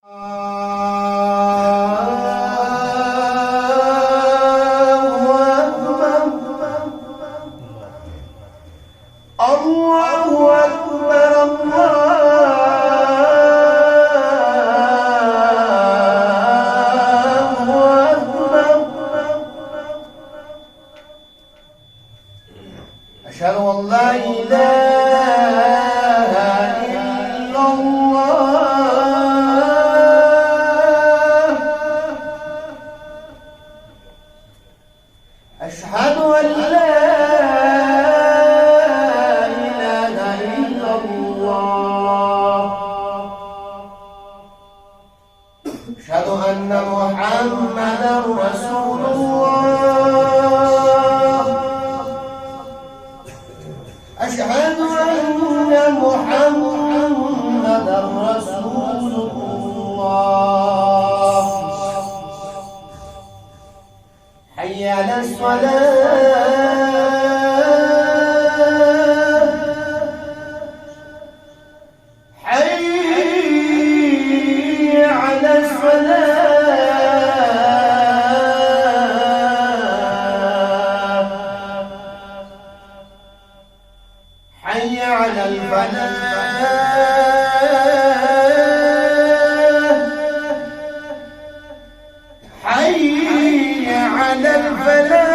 أشهد أن لا إله إلا الله. أشهد أن لا إله إلا الله. أشهد أن محمدا رسول الله. أشهد أن محمدا رسول الله. حي على الصلاة. حي على الصلاة. حي على الفلاح. حي على الفلاح.